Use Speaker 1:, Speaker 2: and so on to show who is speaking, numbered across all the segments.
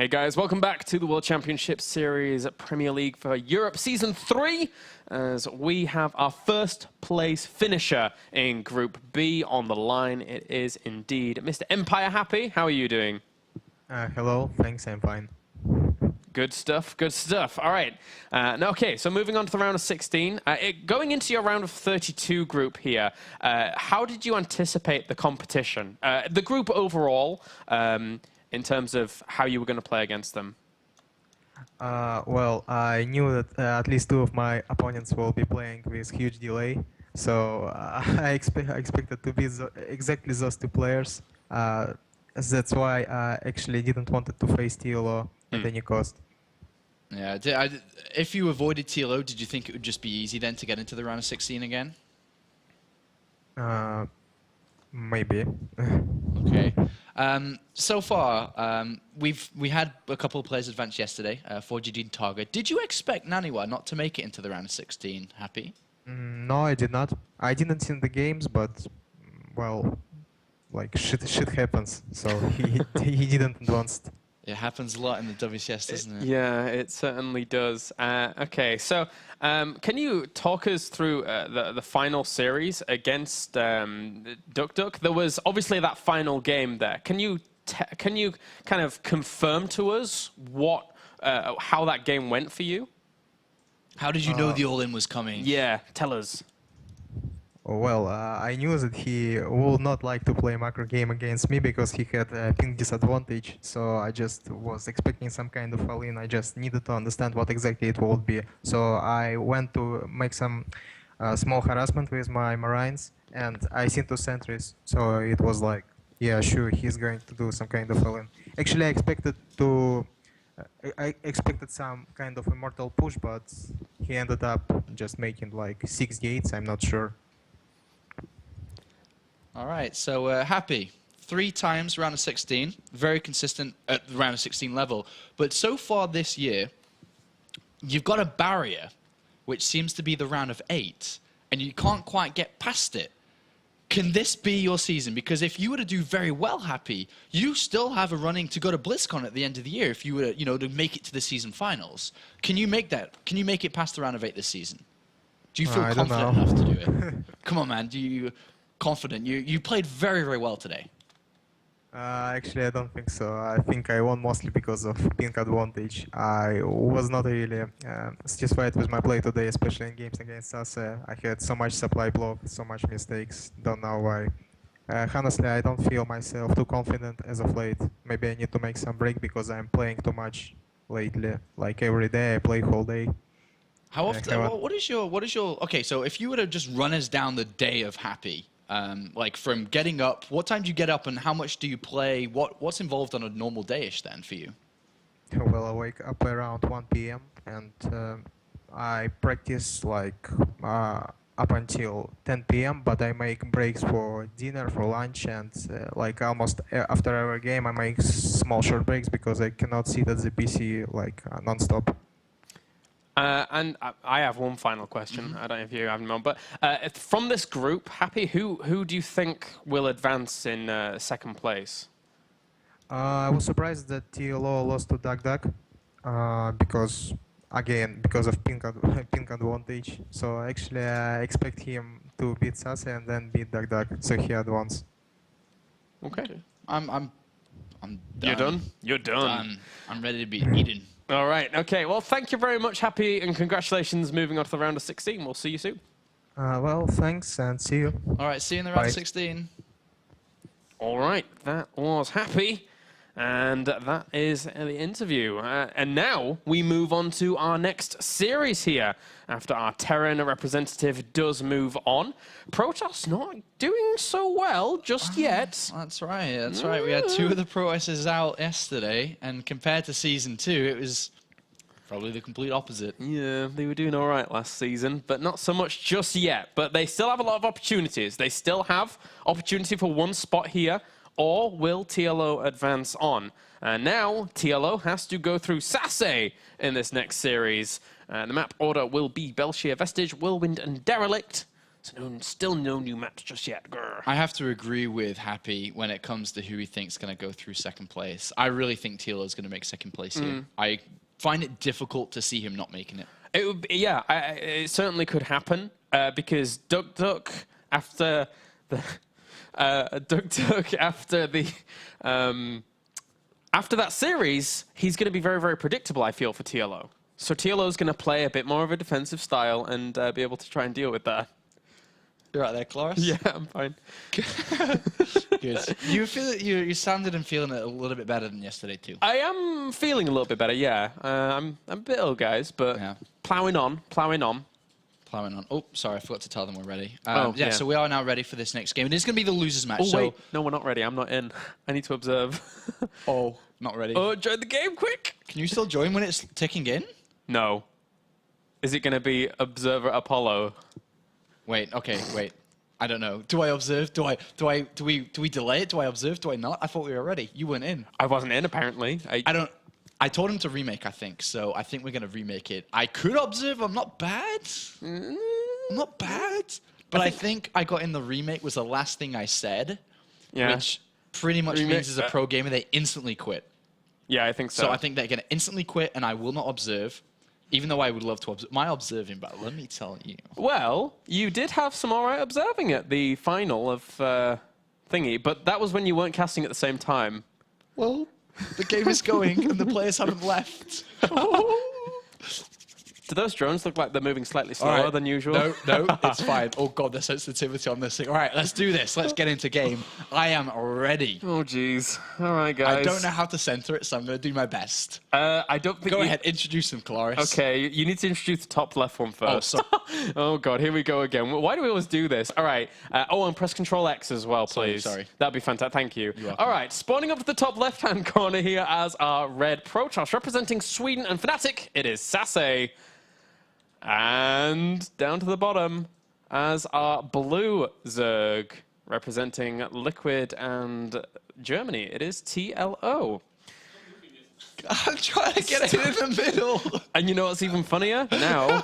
Speaker 1: Hey guys, welcome back to the World Championship Series Premier League for Europe Season 3, as we have our first place finisher in Group B on the line. It is indeed Mr. Empire Happy. How are you doing?
Speaker 2: Hello, thanks, I'm fine.
Speaker 1: Good stuff, good stuff. All right. Okay, so moving on to the round of 16. Going into your round of 32 group here, how did you anticipate the competition? The group overall, in terms of how you were going to play against them?
Speaker 2: Well, I knew that at least two of my opponents will be playing with huge delay, so I expected to be exactly those two players. That's why I actually didn't want to face TLO at any cost.
Speaker 3: Yeah, if you avoided TLO, did you think it would just be easy then to get into the round of 16 again?
Speaker 2: Maybe.
Speaker 3: Okay. So far, we had a couple of players advance yesterday, 4GD and Targa. Did you expect Naniwa not to make it into the round of 16, Happy?
Speaker 2: No, I did not. I didn't see the games, but, well, like, shit happens, so he didn't advance.
Speaker 3: It happens a lot in the WCS, doesn't it?
Speaker 1: Yeah, it certainly does. Okay, so can you talk us through the final series against Duck? There was obviously that final game there. Can you kind of confirm to us how that game went for you?
Speaker 3: How did you know the all-in was coming?
Speaker 1: Yeah, tell us.
Speaker 2: Well, I knew that he would not like to play macro game against me because he had a ping disadvantage, so I just was expecting some kind of all-in. I just needed to understand what exactly it would be. So I went to make some small harassment with my Marines, and I seen two sentries, so it was like, yeah, sure, he's going to do some kind of all-in. Actually, I expected some kind of immortal push, but he ended up just making like 6 gates, I'm not sure.
Speaker 3: All right, so Happy, 3 times round of 16, very consistent at the round of 16 level. But so far this year, you've got a barrier, which seems to be the round of 8, and you can't quite get past it. Can this be your season? Because if you were to do very well, Happy, you still have a running to go to BlizzCon at the end of the year if you were, to make it to the season finals. Can you make that? Can you make it past the round of 8 this season? Do you feel confident enough to do it? Come on, man. Do you... Confident. You played very, very well today.
Speaker 2: Actually, I don't think so. I think I won mostly because of ping advantage. I was not really satisfied with my play today, especially in games against SaSe. I had so much supply block, so much mistakes. Don't know why. Honestly, I don't feel myself too confident as of late. Maybe I need to make some break because I'm playing too much lately. Like every day, I play whole day.
Speaker 3: How often? What is your? Okay, so if you were to just run us down the day of Happy. Like from getting up, what time do you get up and how much do you play? What's involved on a normal day-ish then for you?
Speaker 2: Well, I wake up around 1 p.m. and I practice like up until 10 p.m. But I make breaks for dinner, for lunch, and like almost after every game I make small short breaks because I cannot sit at the PC like non-stop.
Speaker 1: And I have one final question. I don't know if you have more, but from this group, Happy, who do you think will advance in second place?
Speaker 2: I was surprised that TLO lost to Duck because of ping advantage. So actually, I expect him to beat SaSe and then beat Duck, so he advanced.
Speaker 1: Okay.
Speaker 3: I'm done.
Speaker 1: You're done. You're done.
Speaker 3: I'm ready to be eaten.
Speaker 1: All right. Okay. Well, thank you very much, Happy, and congratulations moving on to the round of 16. We'll see you soon.
Speaker 2: Well, thanks, and see you.
Speaker 3: All right. See you in the round of 16.
Speaker 1: All right. That was Happy. And that is the interview. And now we move on to our next series here. After our Terran representative does move on, Protoss not doing so well just yet.
Speaker 3: That's right. That's right. We had 2 of the Protosses out yesterday, and compared to Season 2, it was probably the complete opposite.
Speaker 1: Yeah, they were doing all right last season, but not so much just yet. But they still have a lot of opportunities. They still have opportunity for 1 spot here. Or will TLO advance on? Now, TLO has to go through SaSe in this next series. The map order will be Belshir, Vestige, Whirlwind, and Derelict. So still no new maps just yet. Grr.
Speaker 3: I have to agree with Happy when it comes to who he thinks is going to go through second place. I really think TLO is going to make second place here. I find it difficult to see him not making it.
Speaker 1: It would be, yeah, it certainly could happen because Duck after the after that series, he's going to be very, very predictable, I feel, for TLO. So TLO is going to play a bit more of a defensive style and be able to try and deal with that.
Speaker 3: You're right there, Cloris?
Speaker 1: Yeah, I'm fine.
Speaker 3: Good. You sounded and feeling it a little bit better than yesterday, too.
Speaker 1: I am feeling a little bit better, yeah. I'm a bit ill, guys, but
Speaker 3: Yeah.
Speaker 1: plowing on.
Speaker 3: Plowing on. Oh, sorry, I forgot to tell them we're ready.
Speaker 1: Yeah.
Speaker 3: So we are now ready for this next game. It is going to be the losers match.
Speaker 1: Oh, wait. No, we're not ready. I'm not in. I need to observe.
Speaker 3: Oh, not ready.
Speaker 1: Oh, join the game, quick.
Speaker 3: Can you still join when it's ticking in?
Speaker 1: No. Is it going to be Observer Apollo?
Speaker 3: Wait. I don't know. Do I observe? Do we delay it? Do I observe? Do I not? I thought we were ready. You weren't in.
Speaker 1: I wasn't in, apparently.
Speaker 3: I told him to remake, I think, so I think we're going to remake it. I could observe. I'm not bad. I'm not bad. But I think I got in the remake was the last thing I said,
Speaker 1: Yeah.
Speaker 3: which pretty much means as a pro gamer, they instantly quit.
Speaker 1: Yeah, I think so.
Speaker 3: So I think they're going to instantly quit, and I will not observe, even though I would love to observe. My observing, but let me tell you.
Speaker 1: Well, you did have some all right observing at the final of Thingy, but that was when you weren't casting at the same time.
Speaker 3: Well, the game is going, and the players haven't left.
Speaker 1: Do those drones look like they're moving slightly slower than usual?
Speaker 3: No, it's fine. Oh, God, the sensitivity on this thing. All right, let's do this. Let's get into game. I am ready.
Speaker 1: Oh, jeez. All right, guys.
Speaker 3: I don't know how to center it, so I'm going to do my best.
Speaker 1: I don't think
Speaker 3: Go ahead, introduce them, Cloris.
Speaker 1: Okay, you need to introduce the top left one first.
Speaker 3: Oh, sorry.
Speaker 1: Oh, God, here we go again. Why do we always do this? All right. And press Control X as well, please.
Speaker 3: Sorry.
Speaker 1: That'd be fantastic. Thank you.
Speaker 3: You're welcome.
Speaker 1: All right, spawning up to the top left-hand corner here as our red Protoss, representing Sweden and Fnatic, it is SaSe. And down to the bottom as our blue Zerg, representing Liquid and Germany, it is TLO.
Speaker 3: I'm trying to get it in the middle.
Speaker 1: And you know what's even funnier? Now,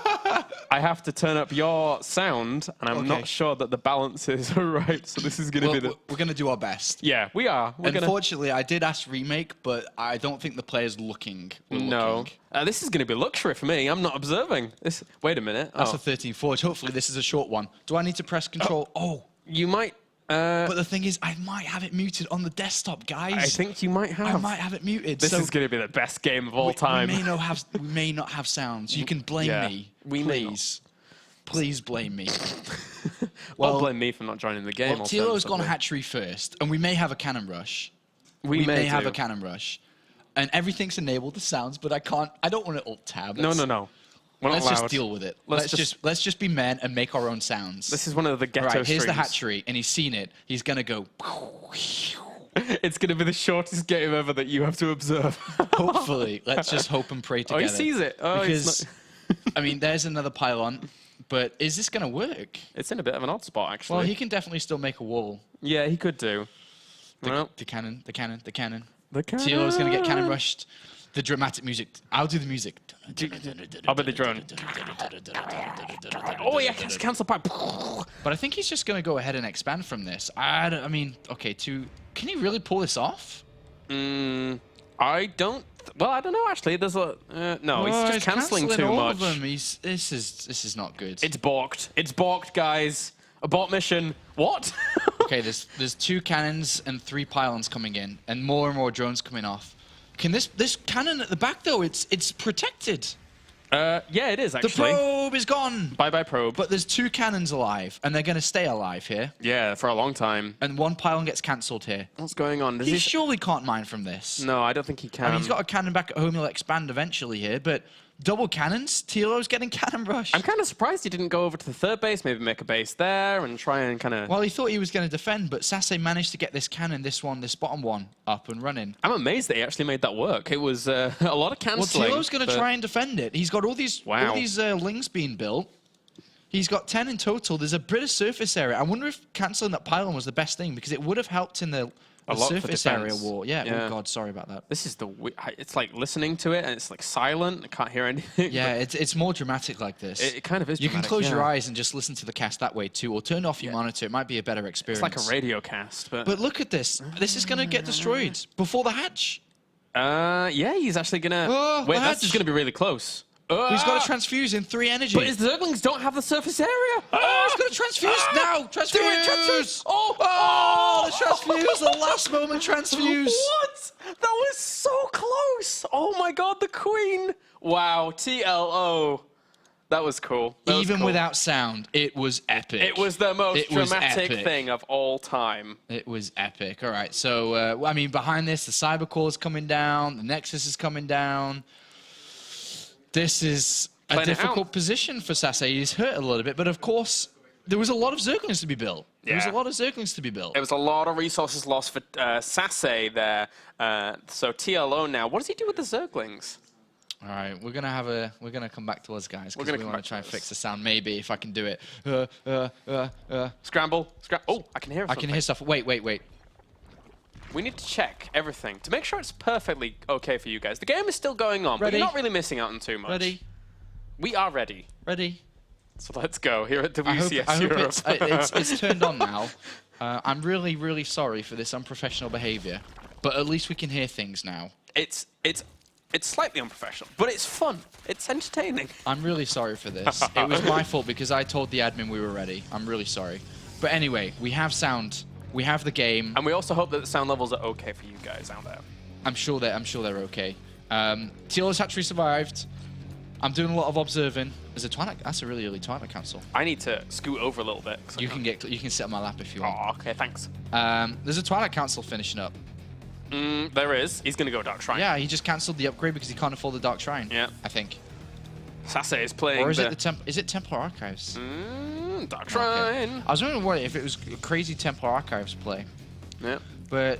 Speaker 1: I have to turn up your sound, and I'm not sure that the balance is right, so this is going to be the...
Speaker 3: We're going to do our best.
Speaker 1: Yeah, we are.
Speaker 3: Unfortunately, I did ask remake, but I don't think the players looking were looking.
Speaker 1: This is going to be luxury for me. I'm not observing. Wait a minute.
Speaker 3: That's a 13 Forge. Hopefully, this is a short one. Do I need to press Control? Oh.
Speaker 1: You might...
Speaker 3: but the thing is, I might have it muted on the desktop, guys.
Speaker 1: I think you might have.
Speaker 3: I might have it muted.
Speaker 1: This is going to be the best game of all time.
Speaker 3: We may not have sounds. You can blame me. Please blame me.
Speaker 1: Well, blame me for not joining the game.
Speaker 3: Well, TLO's gone hatchery first, and we may have a cannon rush.
Speaker 1: We may
Speaker 3: have a cannon rush. And everything's enabled the sounds, but I don't want to alt tab.
Speaker 1: No. We're not
Speaker 3: Let's
Speaker 1: allowed.
Speaker 3: just deal with it. Let's just be men and make our own sounds.
Speaker 1: This is one of the ghetto
Speaker 3: Right, here's the
Speaker 1: streams.
Speaker 3: hatchery, and he's seen it. He's gonna go.
Speaker 1: It's going to be the shortest game ever that you have to observe.
Speaker 3: Hopefully, let's just hope and pray together.
Speaker 1: Oh, he sees it. Oh,
Speaker 3: because I mean, there's another pylon, but is this gonna work?
Speaker 1: It's in a bit of an odd spot, actually.
Speaker 3: Well, he can definitely still make a wall.
Speaker 1: Yeah, he could do.
Speaker 3: The cannon.
Speaker 1: The cannon.
Speaker 3: TLO's gonna get cannon rushed. The dramatic music. I'll do the music.
Speaker 1: I'll be the drone. Oh, yeah, cancel pipe.
Speaker 3: But I think he's just going to go ahead and expand from this. I mean, okay, can he really pull this off?
Speaker 1: I don't... Well, I don't know, actually. There's a... no, he's just cancelling too
Speaker 3: all
Speaker 1: much.
Speaker 3: Of them. This is not good.
Speaker 1: It's balked. It's balked, guys. Abort mission. What?
Speaker 3: Okay, there's 2 cannons and 3 pylons coming in, and more drones coming off. Can this cannon at the back though? It's protected.
Speaker 1: Yeah, it is actually.
Speaker 3: The probe is gone.
Speaker 1: Bye probe.
Speaker 3: But there's 2 cannons alive, and they're gonna stay alive here.
Speaker 1: Yeah, for a long time.
Speaker 3: And 1 pylon gets cancelled here.
Speaker 1: What's going on?
Speaker 3: He surely can't mine from this.
Speaker 1: No, I don't think he can.
Speaker 3: I mean, he's got a cannon back at home. He'll expand eventually here, but double cannons. TLO's getting cannon rushed.
Speaker 1: I'm kind of surprised he didn't go over to the third base, maybe make a base there and try and kind of...
Speaker 3: Well, he thought he was going to defend, but SaSe managed to get this cannon, this bottom one, up and running.
Speaker 1: I'm amazed that he actually made that work. It was a lot of cancelling.
Speaker 3: Well, TLO's going to try and defend it. He's got all these lings being built. He's got 10 in total. There's a bit of surface area. I wonder if cancelling that pylon was the best thing, because it would have helped in the surface area war. Yeah. Oh god, sorry about that.
Speaker 1: This is it's like listening to it and it's like silent. I can't hear anything.
Speaker 3: Yeah, it's more dramatic like this.
Speaker 1: It kind of is.
Speaker 3: You can close your eyes and just listen to the cast that way too, or turn off your monitor. It might be a better experience.
Speaker 1: It's like a radio cast, but
Speaker 3: look at this. This is gonna get destroyed before the hatch.
Speaker 1: Yeah, he's actually gonna.
Speaker 3: Oh,
Speaker 1: wait, that's just gonna be really close.
Speaker 3: He's got to transfuse in 3 energy.
Speaker 1: But his Zerglings don't have the surface area.
Speaker 3: Oh, he's got to transfuse now. Transfuse. Oh, the transfuse. The last moment transfuse.
Speaker 1: What? That was so close. Oh my god, the Queen. Wow, TLO. That was cool.
Speaker 3: Even without sound, it was epic.
Speaker 1: It was the most dramatic thing of all time.
Speaker 3: It was epic. All right, so, I mean, behind this, the Cyber Core is coming down. The Nexus is coming down. This is a difficult position for SaSe. He's hurt a little bit, but of course, there was a lot of Zerglings to be built. There was a lot of Zerglings to be built.
Speaker 1: There was a lot of resources lost for SaSe there. So TLO now, what does he do with the Zerglings?
Speaker 3: All right, we're gonna come back to us, guys, because we want to try and fix the sound. Maybe if I can do it.
Speaker 1: Scramble. Oh, I can hear something.
Speaker 3: I can hear stuff. Wait.
Speaker 1: We need to check everything to make sure it's perfectly okay for you guys. The game is still going on, but you're not really missing out on too much.
Speaker 3: Ready?
Speaker 1: We are ready.
Speaker 3: Ready?
Speaker 1: So let's go here at WCS Europe.
Speaker 3: I hope it's turned on now. I'm really, really sorry for this unprofessional behavior, but at least we can hear things now.
Speaker 1: It's slightly unprofessional, but it's fun. It's entertaining.
Speaker 3: I'm really sorry for this. It was my fault because I told the admin we were ready. I'm really sorry. But anyway, we have sound. We have the game.
Speaker 1: And we also hope that the sound levels are okay for you guys out there.
Speaker 3: I'm sure they're okay. TLO's hatchery survived. I'm doing a lot of observing. There's a Twilight. That's a really early Twilight Council.
Speaker 1: I need to scoot over a little bit.
Speaker 3: You can sit on my lap if you want.
Speaker 1: Oh, okay, thanks.
Speaker 3: There's a Twilight Council finishing up.
Speaker 1: There is. He's going to go Dark Shrine.
Speaker 3: Yeah, he just cancelled the upgrade because he can't afford the Dark Shrine.
Speaker 1: Yeah.
Speaker 3: I think.
Speaker 1: SaSe is playing.
Speaker 3: Or is it Templar Archives?
Speaker 1: Dark Shrine.
Speaker 3: Okay. I was wondering if it was a crazy Templar Archives play.
Speaker 1: Yeah.
Speaker 3: But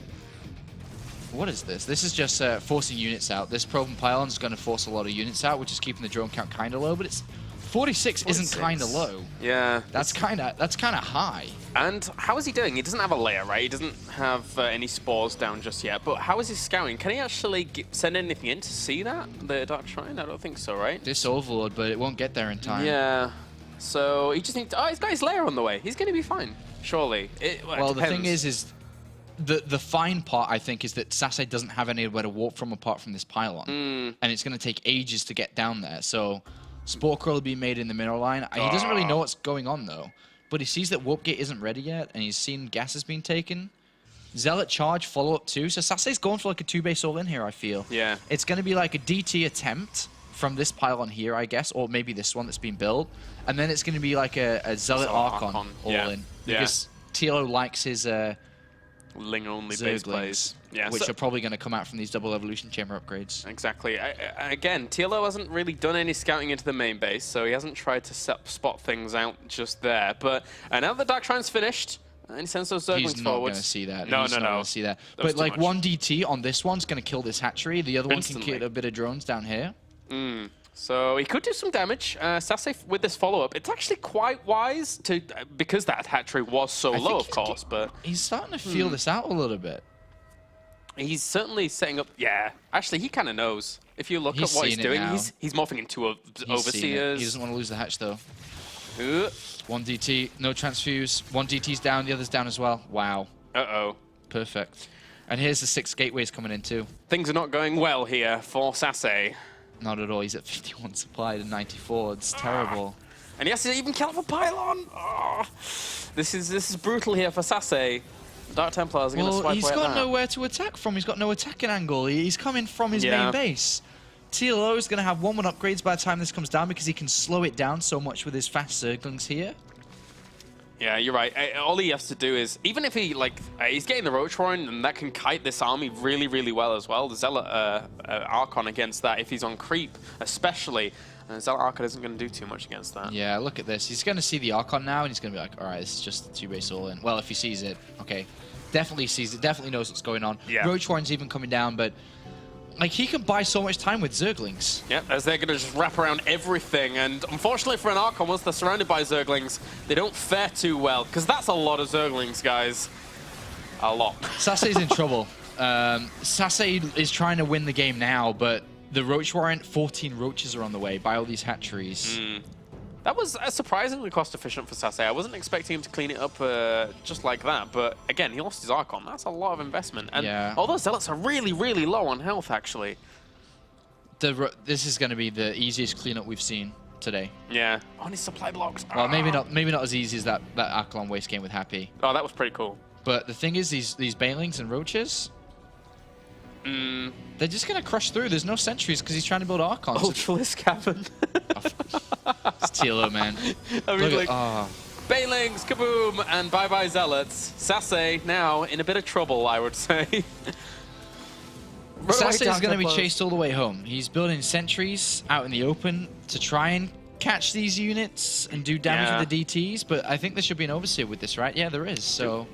Speaker 3: what is this? This is just forcing units out. This Probe and Pylon is going to force a lot of units out, which is keeping the drone count kind of low. But it's 46 isn't kind of low.
Speaker 1: Yeah.
Speaker 3: That's kind of high.
Speaker 1: And how is he doing? He doesn't have a layer, right? He doesn't have any spores down just yet. But how is he scouting? Can he actually send anything in to see that? The Dark Shrine? I don't think so, right?
Speaker 3: This Overlord, but it won't get there in time.
Speaker 1: Yeah. So he just needs to, he's got his layer on the way. He's going to be fine, surely.
Speaker 3: Well, the thing is the fine part, I think, is that SaSe doesn't have anywhere to warp from apart from this pylon. And it's going to take ages to get down there. So Spore Core will be made in the mineral line. He doesn't really know what's going on, though. But he sees that Warp Gate isn't ready yet, and he's seen gases being taken. Zealot charge, follow-up too. So SaSe's going for like a 2-base all-in here, I feel.
Speaker 1: Yeah.
Speaker 3: It's going to be like a DT attempt from this pylon here, I guess, or maybe this one that's been built. And then it's going to be like a Zealot Archon all-in. Because TLO likes his
Speaker 1: Ling-only base plays. Yeah,
Speaker 3: which are probably going to come out from these double evolution chamber upgrades.
Speaker 1: Exactly. Again, TLO hasn't really done any scouting into the main base, so he hasn't tried to spot things out just there. But now that the Dark Shrine's finished, and he sends those Zerglings forward.
Speaker 3: He's not going to see that.
Speaker 1: No.
Speaker 3: He's not going to see that. But like one DT on this one's going to kill this hatchery. The other one can kill a bit of drones down here.
Speaker 1: So he could do some damage. SaSe with this follow-up, it's actually quite wise to because that hatchery was so low, of course. But
Speaker 3: he's starting to feel this out a little bit.
Speaker 1: He's certainly setting up. Yeah, actually, he kind of knows. If you look at what he's doing, he's morphing into overseers.
Speaker 3: He doesn't want to lose the hatch though. One DT, no transfuse. One DT's down, the other's down as well. Wow.
Speaker 1: Uh-oh.
Speaker 3: Perfect. And here's the 6 gateways coming in too.
Speaker 1: Things are not going well here for SaSe.
Speaker 3: Not at all. He's at 51 supply to 94. It's terrible.
Speaker 1: And he has to even kill off a pylon. This is brutal here for SaSe. Dark Templars are going to swipe away.
Speaker 3: He's got nowhere to attack from. He's got no attacking angle. He's coming from his main base. TLO is going to have 1-1 upgrades by the time this comes down because he can slow it down so much with his fast Zerglings here.
Speaker 1: Yeah, you're right. All he has to do is, even if he, he's getting the Roach Warren, and that can kite this army really, really well as well. The Zealot Archon against that, if he's on creep, especially. Zealot Archon isn't going to do too much against that.
Speaker 3: Yeah, look at this. He's going to see the Archon now, and he's going to be like, all right, this is just the 2-base all-in. Well, if he sees it, okay. Definitely sees it, definitely knows what's going on.
Speaker 1: Yeah.
Speaker 3: Roach Warren's even coming down, but Like, he can buy so much time with Zerglings.
Speaker 1: Yeah, as they're going to just wrap around everything. And unfortunately for an Archon, once they're surrounded by Zerglings, they don't fare too well. Because that's a lot of Zerglings, guys. A lot.
Speaker 3: SaSe's in trouble. SaSe is trying to win the game now, but the Roach Warrant, 14 Roaches are on the way by all these hatcheries.
Speaker 1: That was surprisingly cost-efficient for SaSe. I wasn't expecting him to clean it up just like that. But again, he lost his Archon. That's a lot of investment. And all those Zealots are really, really low on health, actually.
Speaker 3: This is going to be the easiest cleanup we've seen today.
Speaker 1: Yeah. On his supply blocks.
Speaker 3: Well, maybe not as easy as that Archelon waste game with Happy.
Speaker 1: Oh, that was pretty cool.
Speaker 3: But the thing is, these Banelings and Roaches, they're just going to crush through. There's no sentries because he's trying to build Archons.
Speaker 1: Ultralisk Cavern.
Speaker 3: It's TLO, man.
Speaker 1: I mean, like, Banelings, kaboom, and bye-bye Zealots. SaSe now in a bit of trouble, I would say.
Speaker 3: SaSe is going to be chased all the way home. He's building sentries out in the open to try and catch these units and do damage with the DTs, but I think there should be an overseer with this, right? Yeah, there is, so...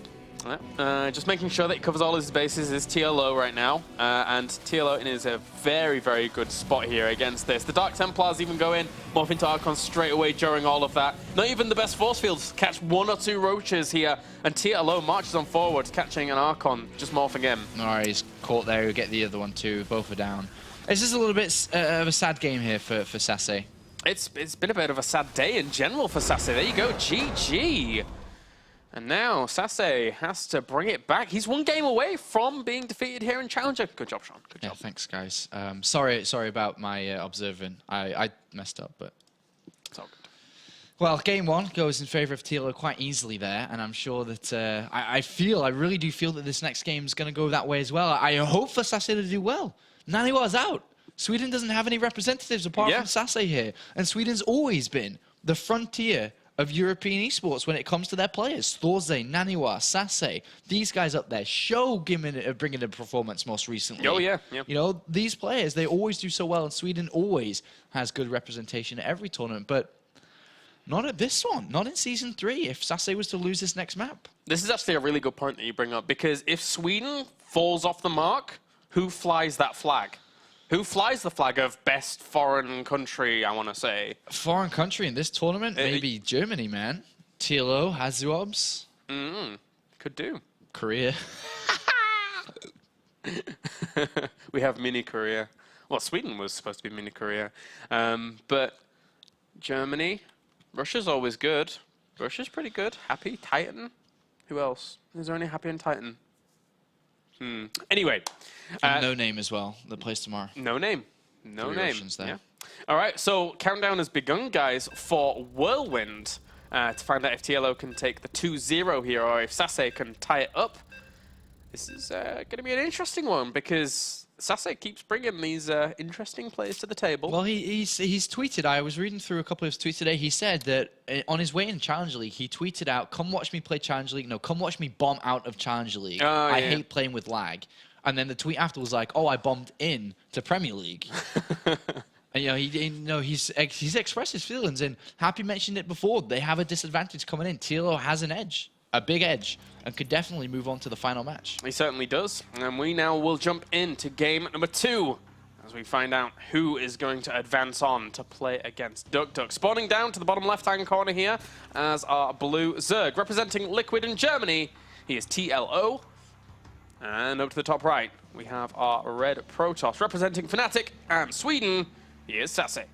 Speaker 1: just making sure that he covers all his bases is TLO right now, and TLO is a very, very good spot here against this. The Dark Templars even go in, morph into Archon straight away during all of that. Not even the best force fields catch 1 or 2 Roaches here, and TLO marches on forward, catching an Archon, just morphing him.
Speaker 3: Alright, he's caught there, he'll get the other one too, both are down. This is a little bit of a sad game here for SaSe.
Speaker 1: It's been a bit of a sad day in general for SaSe. There you go, GG. And now SaSe has to bring it back. He's 1 game away from being defeated here in Challenger. Good job, Sean. Good job.
Speaker 3: Yeah, thanks, guys. Sorry about my observing. I messed up, but
Speaker 1: it's all good.
Speaker 3: Well, game 1 goes in favor of TLO quite easily there, and I'm sure that I really do feel that this next game is going to go that way as well. I hope for SaSe to do well. Naniwa's out. Sweden doesn't have any representatives apart from SaSe here, and Sweden's always been the frontier of European esports when it comes to their players. Thorze, Naniwa, SaSe, these guys up there bringing a performance most recently.
Speaker 1: Oh, yeah.
Speaker 3: You know, these players, they always do so well, and Sweden always has good representation at every tournament, but not at this one, not in Season 3, if SaSe was to lose this next map.
Speaker 1: This is actually a really good point that you bring up, because if Sweden falls off the mark, who flies that flag? Who flies the flag of best foreign country, I want to say?
Speaker 3: Foreign country in this tournament? Maybe Germany, man. TLO, Hazuobs.
Speaker 1: Could do.
Speaker 3: Korea.
Speaker 1: We have mini Korea. Well, Sweden was supposed to be mini Korea. But Germany, Russia's always good. Russia's pretty good. Happy, Titan. Who else? Is there any Happy and Titan? Anyway.
Speaker 3: No name as well, that plays tomorrow.
Speaker 1: No name. No
Speaker 3: 3
Speaker 1: name.
Speaker 3: Russians there.
Speaker 1: Yeah. All right, so countdown has begun, guys, for Whirlwind to find out if TLO can take the 2-0 here or if SaSe can tie it up. This is going to be an interesting one because SaSe keeps bringing these interesting players to the table.
Speaker 3: Well, he's tweeted. I was reading through a couple of his tweets today. He said that on his way in Challenger League, he tweeted out, "Come watch me play Challenger League. No, come watch me bomb out of Challenger League. I hate playing with lag." And then the tweet after was like, "Oh, I bombed in to Premier League." And he's expressed his feelings, and Happy mentioned it before. They have a disadvantage coming in. TLO has an edge. A big edge, and could definitely move on to the final match.
Speaker 1: He certainly does. And we now will jump into game number 2 as we find out who is going to advance on to play against DuckDuck. Spawning down to the bottom left-hand corner here as our blue Zerg. Representing Liquid in Germany, he is TLO. And up to the top right, we have our red Protoss. Representing Fnatic and Sweden, he is SaSe.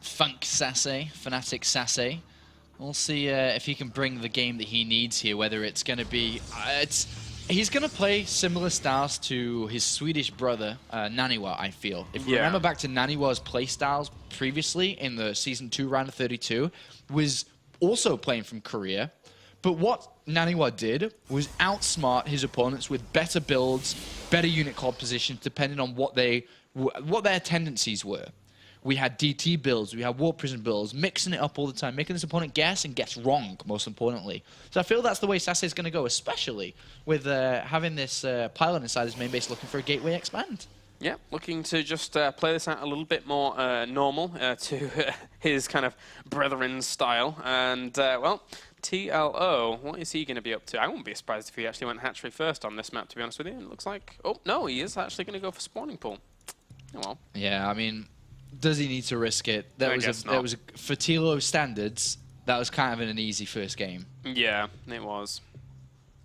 Speaker 3: Funk SaSe, Fnatic SaSe. We'll see if he can bring the game that he needs here, whether it's going to be... he's going to play similar styles to his Swedish brother, Naniwa, I feel. If you remember back to Naniwa's play styles previously in the Season 2 round of 32, was also playing from Korea. But what Naniwa did was outsmart his opponents with better builds, better unit call positions, depending on what their tendencies were. We had DT builds, we had Warp Prison builds, mixing it up all the time, making this opponent guess and guess wrong, most importantly. So I feel that's the way SaSe is going to go, especially with having this pilot inside his main base looking for a gateway expand.
Speaker 1: Yeah, looking to just play this out a little bit more normal to his kind of brethren style. And, well, TLO, what is he going to be up to? I wouldn't be surprised if he actually went hatchery first on this map, to be honest with you. It looks like... Oh, no, he is actually going to go for spawning pool. Oh, well.
Speaker 3: Yeah, I mean, does he need to risk it?
Speaker 1: I guess not.
Speaker 3: For TLO standards, that was kind of an easy first game.
Speaker 1: Yeah, it was.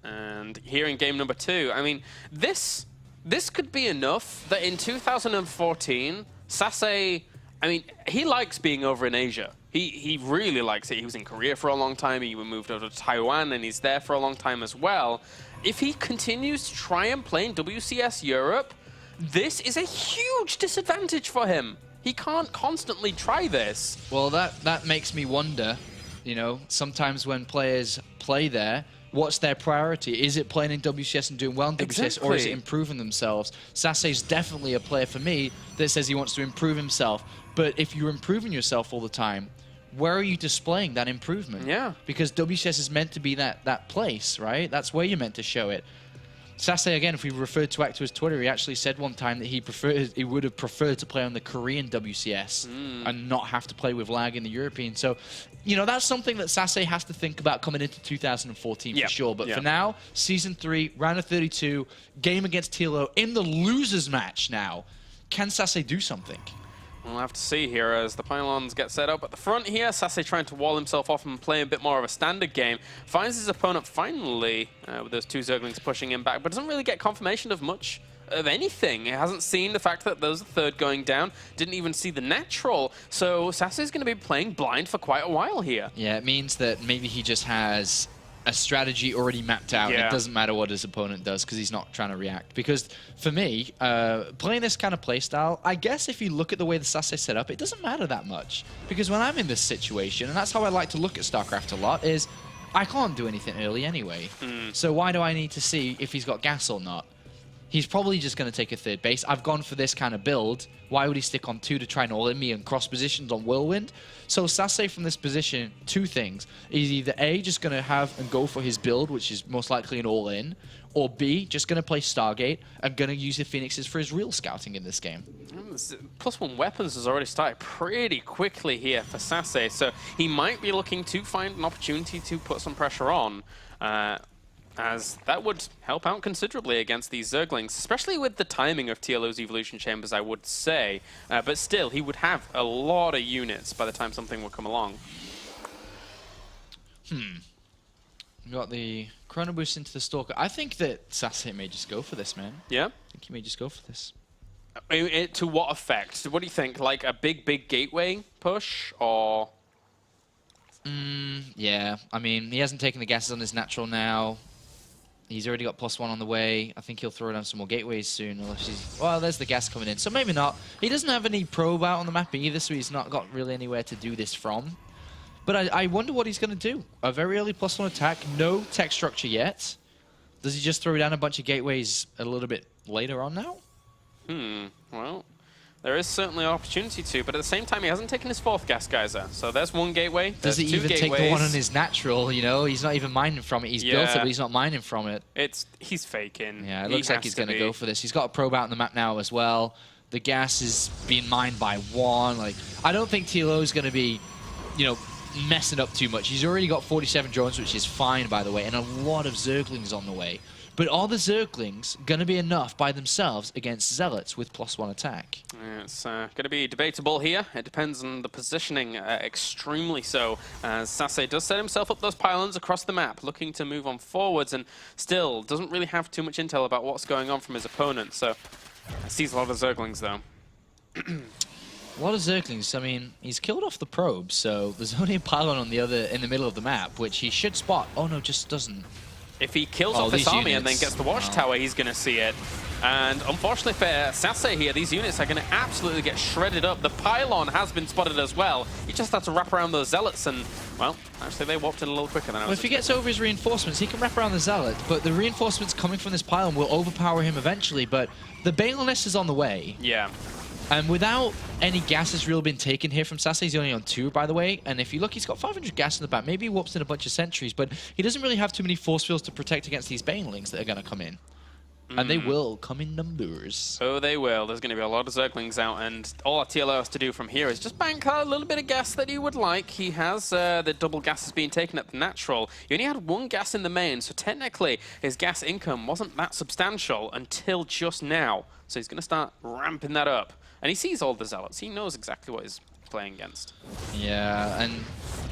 Speaker 1: And here in game number 2, I mean, this could be enough that in 2014, SaSe, I mean, he likes being over in Asia. He really likes it. He was in Korea for a long time. He moved over to Taiwan, and he's there for a long time as well. If he continues to try and play in WCS Europe, this is a huge disadvantage for him. He can't constantly try this.
Speaker 3: Well, that makes me wonder, you know, sometimes when players play there, what's their priority? Is it playing in WCS and doing well in WCS, or is it improving themselves? SaSe's definitely a player for me that says he wants to improve himself. But if you're improving yourself all the time, where are you displaying that improvement?
Speaker 1: Yeah.
Speaker 3: Because WCS is meant to be that place, right? That's where you're meant to show it. SaSe, again, if we referred back to his Twitter, he actually said one time that he would have preferred to play on the Korean WCS and not have to play with lag in the European. So, you know, that's something that SaSe has to think about coming into 2014 for sure. But for now, Season 3, round of 32, game against TLO in the losers match now. Can SaSe do something?
Speaker 1: We'll have to see here as the pylons get set up at the front here. SaSe trying to wall himself off and play a bit more of a standard game. Finds his opponent finally with those 2 Zerglings pushing him back, but doesn't really get confirmation of much of anything. He hasn't seen the fact that there's a 3rd going down. Didn't even see the natural. So SaSe is going to be playing blind for quite a while here.
Speaker 3: Yeah, it means that maybe he just has a strategy already mapped out, and it doesn't matter what his opponent does because he's not trying to react. Because for me, playing this kind of playstyle, I guess if you look at the way the SaSe set up, it doesn't matter that much. Because when I'm in this situation, and that's how I like to look at StarCraft a lot, is I can't do anything early anyway. So why do I need to see if he's got gas or not? He's probably just going to take a 3rd base. I've gone for this kind of build. Why would he stick on 2 to try and all-in me and cross positions on Whirlwind? So SaSe from this position, 2 things. He's either A, just going to have and go for his build, which is most likely an all-in, or B, just going to play Stargate and going to use the Phoenixes for his real scouting in this game.
Speaker 1: +1 weapons has already started pretty quickly here for SaSe, so he might be looking to find an opportunity to put some pressure on. As that would help out considerably against these Zerglings, especially with the timing of TLO's Evolution Chambers, I would say. But still, he would have a lot of units by the time something would come along.
Speaker 3: We got the Chrono Boost into the Stalker. I think that SaSe may just go for this, man.
Speaker 1: Yeah?
Speaker 3: I think he may just go for this.
Speaker 1: To what effect? What do you think? Like a big gateway push, or...?
Speaker 3: Yeah, I mean, he hasn't taken the gases on his natural now. He's already got +1 on the way. I think he'll throw down some more gateways soon. Unless he's... Well, there's the gas coming in. So maybe not. He doesn't have any probe out on the map either, so he's not got really anywhere to do this from. But I wonder what he's going to do. A very early +1 attack. No tech structure yet. Does he just throw down a bunch of gateways a little bit later on now?
Speaker 1: Well, there is certainly an opportunity to, but at the same time, he hasn't taken his 4th gas geyser. So there's 1 gateway.
Speaker 3: Does he even take the one on his natural? You know, he's not even mining from it. He's built it, but he's not mining from it.
Speaker 1: He's faking.
Speaker 3: Yeah, it looks like he's going to go for this. He's got a probe out on the map now as well. The gas is being mined by 1. Like, I don't think TLO is going to be, you know, messing up too much. He's already got 47 drones, which is fine, by the way, and a lot of Zerglings on the way. But are the Zerglings going to be enough by themselves against Zealots with +1 attack?
Speaker 1: Yeah, it's going to be debatable here. It depends on the positioning, extremely so, as SaSe does set himself up those pylons across the map, looking to move on forwards, and still doesn't really have too much intel about what's going on from his opponent, so sees a lot of Zerglings, though.
Speaker 3: A lot of Zerglings. I mean, he's killed off the probe, so there's only a pylon on in the middle of the map, which he should spot. Oh, no, just doesn't.
Speaker 1: If he kills off this army and then gets the watchtower, he's going to see it. And unfortunately for SaSe here, these units are going to absolutely get shredded up. The pylon has been spotted as well. He just had to wrap around those Zealots and, well, actually they warped in a little quicker than I was
Speaker 3: Well, if he gets over his reinforcements, he can wrap around the Zealot, but the reinforcements coming from this pylon will overpower him eventually, but the Balinist is on the way.
Speaker 1: Yeah.
Speaker 3: And without any gases really been taken here from SaSe, he's only on 2, by the way. And if you look, he's got 500 gas in the back. Maybe he warps in a bunch of sentries, but he doesn't really have too many force fields to protect against these banelings that are going to come in. And they will come in numbers.
Speaker 1: Oh, they will. There's going to be a lot of Zerglings out, and all our TLO has to do from here is just bank a little bit of gas that he would like. He has the double gas is being taken at the natural. He only had one gas in the main, so technically his gas income wasn't that substantial until just now. So he's going to start ramping that up. And he sees all the Zealots. He knows exactly what he's playing against.
Speaker 3: Yeah, and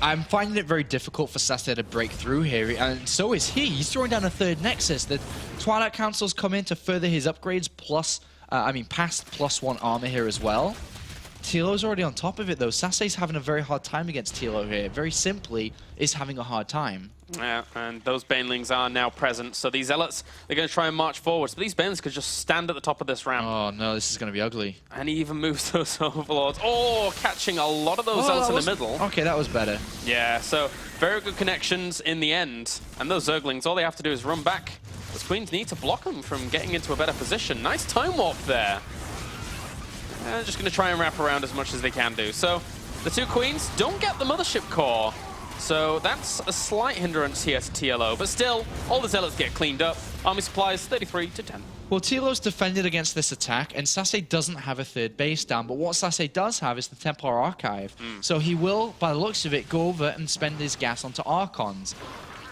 Speaker 3: I'm finding it very difficult for SaSe to break through here, and so is he. He's throwing down a third Nexus. The Twilight Council's come in to further his upgrades, plus, past +1 armor here as well. TLO's already on top of it, though. SaSe's having a very hard time against TLO here. Very simply, is having a hard time.
Speaker 1: Yeah, and those Banelings are now present, so these Zealots, they're going to try and march forwards, but these Banelings could just stand at the top of this ramp.
Speaker 3: Oh no, this is going to be ugly.
Speaker 1: And he even moves those Overlords. Oh, catching a lot of those Zealots in the middle.
Speaker 3: Okay, that was better.
Speaker 1: Yeah, so very good connections in the end. And those Zerglings, all they have to do is run back. Those Queens need to block them from getting into a better position. Nice time warp there. And they're just going to try and wrap around as much as they can do. So the two Queens don't get the Mothership Core. So that's a slight hindrance here to TLO. But still, all the Zealots get cleaned up. Army supplies 33-10.
Speaker 3: Well, TLO's defended against this attack, and SaSe doesn't have a third base down, but what SaSe does have is the Templar Archive. So he will, by the looks of it, go over and spend his gas onto Archons.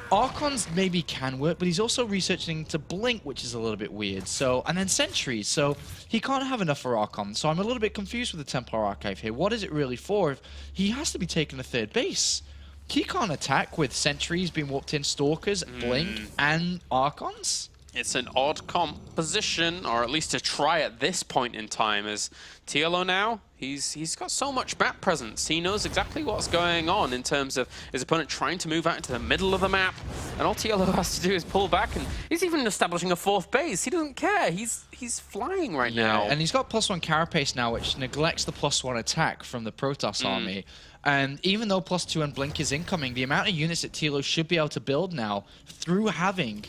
Speaker 3: Archons maybe can work, but he's also researching to Blink, which is a little bit weird. So, and then Sentries, so he can't have enough for Archons. So I'm a little bit confused with the Templar Archive here. What is it really for if he has to be taking a third base? He can't attack with Sentries being warped in, Stalkers, Blink, and Archons?
Speaker 1: It's an odd composition, or at least to try at this point in time, as TLO now, he's got so much map presence. He knows exactly what's going on in terms of his opponent trying to move out into the middle of the map, and all TLO has to do is pull back, and he's even establishing a fourth base. He doesn't care. He's flying right now.
Speaker 3: And he's got +1 Carapace now, which neglects the +1 attack from the Protoss army. And even though +2 and Blink is incoming, the amount of units that TLO should be able to build now through having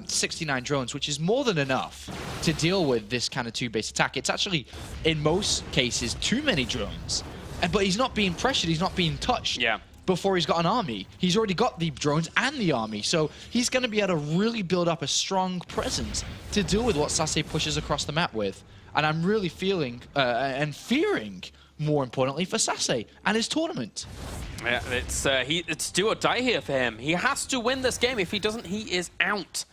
Speaker 3: 69 drones, which is more than enough to deal with this kind of two-base attack. It's actually, in most cases, too many drones. But he's not being pressured, he's not being touched.
Speaker 1: Yeah.
Speaker 3: Before he's got an army. He's already got the drones and the army, so he's going to be able to really build up a strong presence to deal with what SaSe pushes across the map with. And I'm really feeling and fearing, more importantly, for SaSe and his tournament.
Speaker 1: Yeah, it's do or die here for him. He has to win this game. If he doesn't, he is out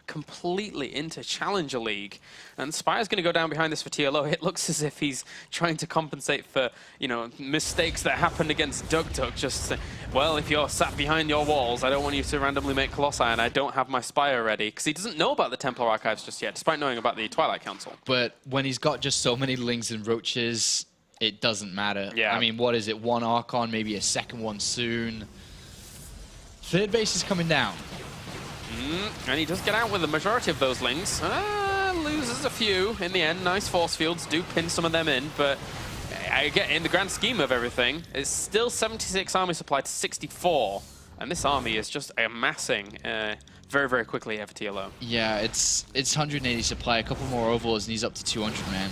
Speaker 1: completely into Challenger League. And Spire's going to go down behind this for TLO. It looks as if he's trying to compensate for, you know, mistakes that happened against Duk. Just, well, if you're sat behind your walls, I don't want you to randomly make Colossi, and I don't have my Spire ready. Because he doesn't know about the Templar Archives just yet, despite knowing about the Twilight Council.
Speaker 3: But when he's got just so many Lings and Roaches, it doesn't matter.
Speaker 1: Yeah.
Speaker 3: I mean, what is it? One Archon, maybe a second one soon. Third base is coming down.
Speaker 1: And he does get out with the majority of those Lings. Loses a few in the end. Nice force fields do pin some of them in, but I get in the grand scheme of everything, it's still 76 army supply to 64, and this army is just amassing very, very quickly here for TLO.
Speaker 3: Yeah, it's 180 supply, a couple more overlords, and he's up to 200, man.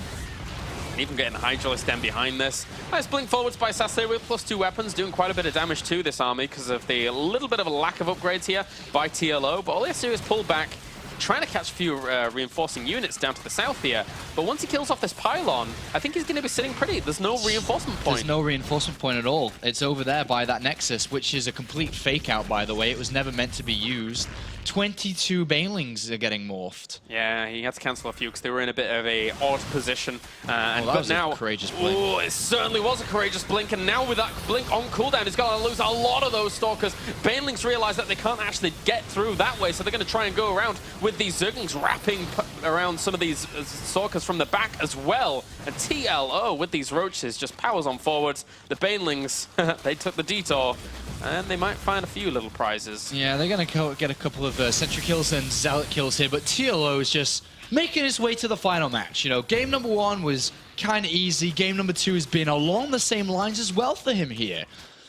Speaker 1: And even getting Hydralisk down behind this. Nice blink forwards by SaSe with +2 weapons, doing quite a bit of damage to this army because of the little bit of a lack of upgrades here by TLO. But all he has to do is pull back, trying to catch a few reinforcing units down to the south here. But once he kills off this pylon, I think he's going to be sitting pretty. There's no reinforcement point.
Speaker 3: There's no reinforcement point at all. It's over there by that Nexus, which is a complete fake out, by the way. It was never meant to be used. 22 Banelings are getting morphed.
Speaker 1: Yeah, he had to cancel a few because they were in a bit of a odd position.
Speaker 3: That was a courageous blink.
Speaker 1: Oh, it certainly was a courageous blink, and now with that blink on cooldown, he's going to lose a lot of those Stalkers. Banelings realize that they can't actually get through that way, so they're going to try and go around with these Zerglings wrapping around some of these Stalkers from the back as well. And TLO with these Roaches just powers on forwards. The Banelings, they took the detour, and they might find a few little prizes.
Speaker 3: Yeah, they're going to get a couple of Sentry kills and Zealot kills here, but TLO is just making his way to the final match. You know, game number 1 was kind of easy. Game number 2 has been along the same lines as well for him here.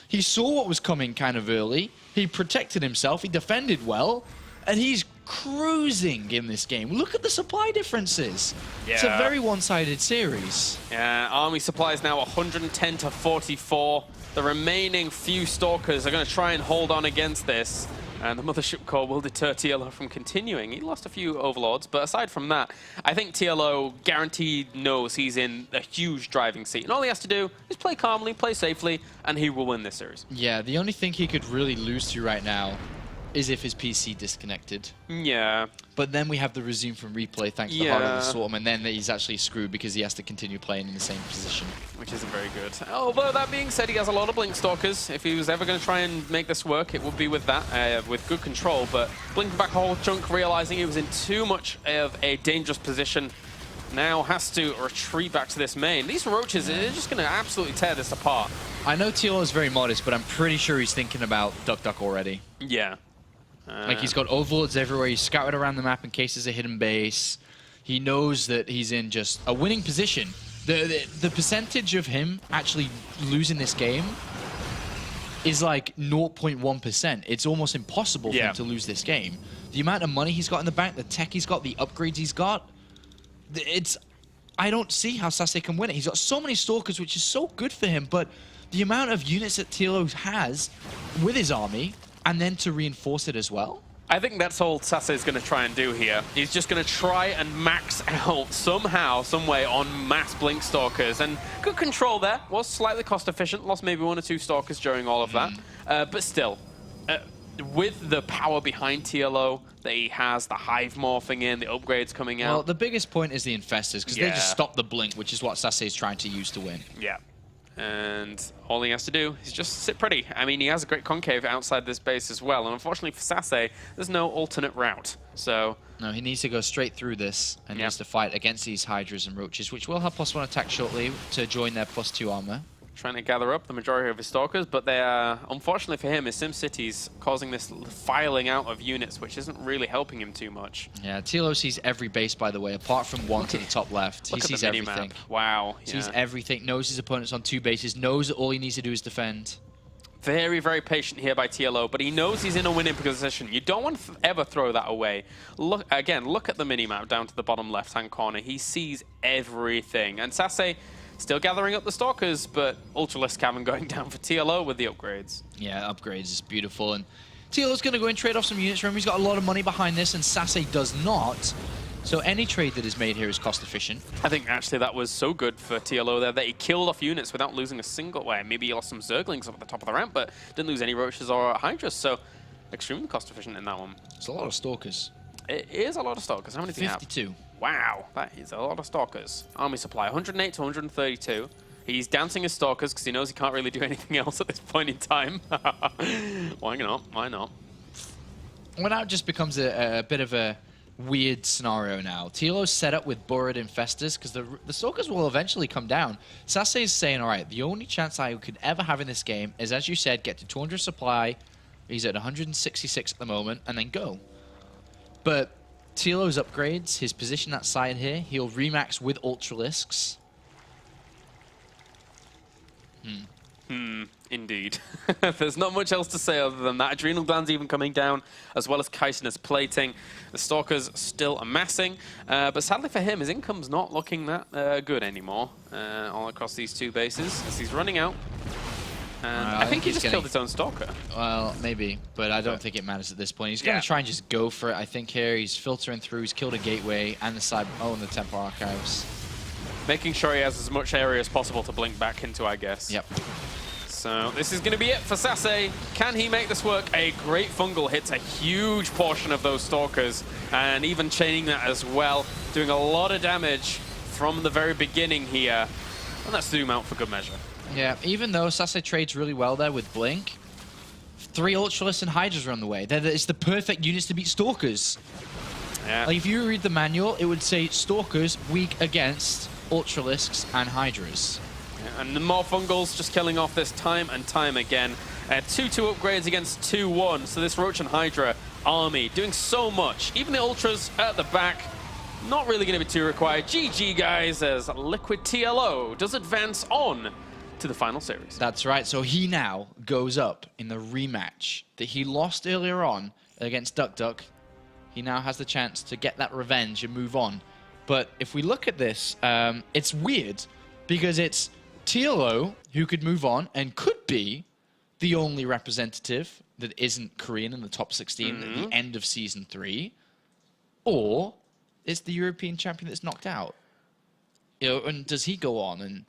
Speaker 3: He saw what was coming kind of early. He protected himself. He defended well. And he's cruising in this game. Look at the supply differences. Yeah. It's a very one-sided series.
Speaker 1: Yeah, army supply is now 110 to 44. The remaining few Stalkers are going to try and hold on against this. And the Mothership Core will deter TLO from continuing. He lost a few Overlords, but aside from that, I think TLO guaranteed knows he's in a huge driving seat. And all he has to do is play calmly, play safely, and he will win this series.
Speaker 3: Yeah, the only thing he could really lose to right now is if his PC disconnected.
Speaker 1: Yeah.
Speaker 3: But then we have the resume from replay thanks to the Heart of the Swarm, and then he's actually screwed because he has to continue playing in the same position.
Speaker 1: Which isn't very good. Although that being said, he has a lot of Blink Stalkers. If he was ever going to try and make this work, it would be with that, with good control. But blinking back a whole chunk, realizing he was in too much of a dangerous position, now has to retreat back to this main. These Roaches are just going to absolutely tear this apart.
Speaker 3: I know TLO is very modest, but I'm pretty sure he's thinking about Duck Duck already.
Speaker 1: Yeah.
Speaker 3: Like, he's got overlords everywhere. He's scouted around the map in case there's a hidden base. He knows that he's in just a winning position. The percentage of him actually losing this game is like 0.1%. It's almost impossible for him to lose this game. The amount of money he's got in the bank, the tech he's got, the upgrades he's got, I don't see how SaSe can win it. He's got so many Stalkers, which is so good for him, but the amount of units that TLO has with his army, and then to reinforce it as well?
Speaker 1: I think that's all SaSe is going to try and do here. He's just going to try and max out somehow, some way on mass Blink Stalkers. And good control there. Was slightly cost efficient. Lost maybe 1 or 2 Stalkers during all of that. But still, with the power behind TLO that he has, the Hive morphing in, the upgrades coming out.
Speaker 3: Well, the biggest point is the Infestors, because they just stop the Blink, which is what SaSe is trying to use to win.
Speaker 1: Yeah. And all he has to do is just sit pretty. I mean, he has a great concave outside this base as well. And unfortunately for SaSe, there's no alternate route. So
Speaker 3: no, he needs to go straight through this and needs to fight against these Hydras and Roaches, which will have +1 attack shortly to join their +2 armor.
Speaker 1: Trying to gather up the majority of his Stalkers, but they are, unfortunately for him, his SimCity's causing this filing out of units, which isn't really helping him too much.
Speaker 3: Yeah, TLO sees every base, by the way, apart from one to the top left. He sees everything.
Speaker 1: Wow.
Speaker 3: Sees everything, knows his opponent's on 2 bases, knows that all he needs to do is defend.
Speaker 1: Very, very patient here by TLO, but he knows he's in a winning position. You don't want to ever throw that away. Look at the minimap down to the bottom left-hand corner. He sees everything. And SaSe still gathering up the Stalkers, but Ultralisk Cavern going down for TLO with the upgrades.
Speaker 3: Yeah, upgrades is beautiful. And TLO's going to go and trade off some units. Remember, he's got a lot of money behind this, and SaSe does not. So any trade that is made here is cost efficient.
Speaker 1: I think actually that was so good for TLO there that he killed off units without losing a single way. Maybe he lost some Zerglings up at the top of the ramp, but didn't lose any Roaches or Hydras. So extremely cost efficient in that one.
Speaker 3: It's a lot of Stalkers.
Speaker 1: It is a lot of Stalkers. How many do you have?
Speaker 3: 52.
Speaker 1: Wow, that is a lot of Stalkers. Army supply, 108 to 132. He's dancing his Stalkers because he knows he can't really do anything else at this point in time. Why not? Why not?
Speaker 3: Well, now it just becomes a bit of a weird scenario now. TLO's set up with Burrowed Infestors because the Stalkers will eventually come down. SaSe is saying, all right, the only chance I could ever have in this game is, as you said, get to 200 supply. He's at 166 at the moment, and then go. But TLO's upgrades, his position that side here, he'll remax with Ultralisks.
Speaker 1: Indeed. There's not much else to say other than that. Adrenal glands even coming down, as well as chitinous plating. The Stalkers still amassing, but sadly for him, his income's not looking that good anymore all across these 2 bases, as he's running out. And I think he just killed his own Stalker.
Speaker 3: Well, maybe, but I don't think it matters at this point. He's going to try and just go for it, I think, here. He's filtering through. He's killed a gateway and the side... Oh, and the Temple Archives.
Speaker 1: Making sure he has as much area as possible to blink back into, I guess.
Speaker 3: Yep.
Speaker 1: So this is going to be it for SaSe. Can he make this work? A great fungal hits a huge portion of those Stalkers, and even chaining that as well, doing a lot of damage from the very beginning here. And let's zoom out for good measure.
Speaker 3: Yeah, even though SaSe trades really well there with Blink, 3 Ultralisks and Hydras are on the way. It's the perfect units to beat Stalkers.
Speaker 1: Yeah.
Speaker 3: Like, if you read the manual, it would say Stalkers weak against Ultralisks and Hydras.
Speaker 1: Yeah, and the more fungals just killing off this time and time again. 2-2 upgrades against 2-1. So this Roach and Hydra army doing so much. Even the Ultras at the back, not really going to be too required. GG, guys, as Liquid TLO does advance on to the final series.
Speaker 3: That's right. So he now goes up in the rematch that he lost earlier on against Duck Duck. He now has the chance to get that revenge and move on. But if we look at this, it's weird because it's TLO who could move on and could be the only representative that isn't Korean in the top 16 at the end of Season 3, or it's the European champion that's knocked out. You know, and does he go on? And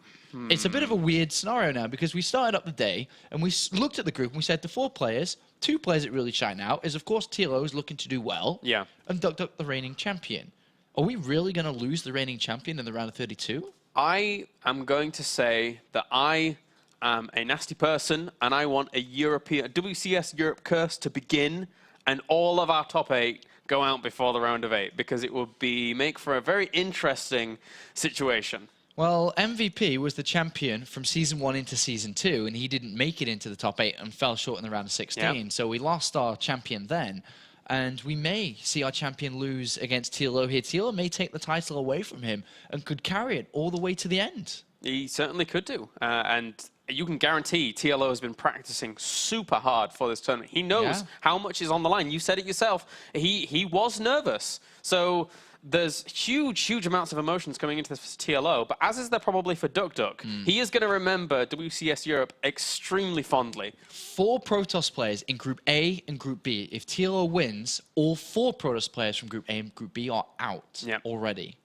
Speaker 3: it's a bit of a weird scenario now, because we started up the day and we looked at the group and we said the 4 players, 2 players that really shine out is, of course, TLO is looking to do well, and DuckDuck, the reigning champion. Are we really going to lose the reigning champion in the round of 32?
Speaker 1: I am going to say that I am a nasty person, and I want a WCS Europe curse to begin, and all of our top 8 go out before the round of 8, because it would make for a very interesting situation.
Speaker 3: Well, MVP was the champion from Season 1 into Season 2, and he didn't make it into the top 8 and fell short in the round of 16. So we lost our champion then. And we may see our champion lose against TLO here. TLO may take the title away from him and could carry it all the way to the end.
Speaker 1: He certainly could do. And you can guarantee TLO has been practicing super hard for this tournament. He knows how much is on the line. You said it yourself. He was nervous. So there's huge amounts of emotions coming into this for TLO, but as is there probably for DuckDuck. He is going to remember WCS Europe extremely fondly.
Speaker 3: 4 Protoss players in Group A and Group B. If TLO wins, all 4 Protoss players from Group A and Group B are out already.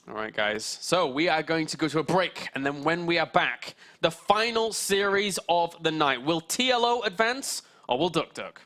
Speaker 1: All right, guys. So we are going to go to a break, and then when we are back, the final series of the night. Will TLO advance, or will DuckDuck?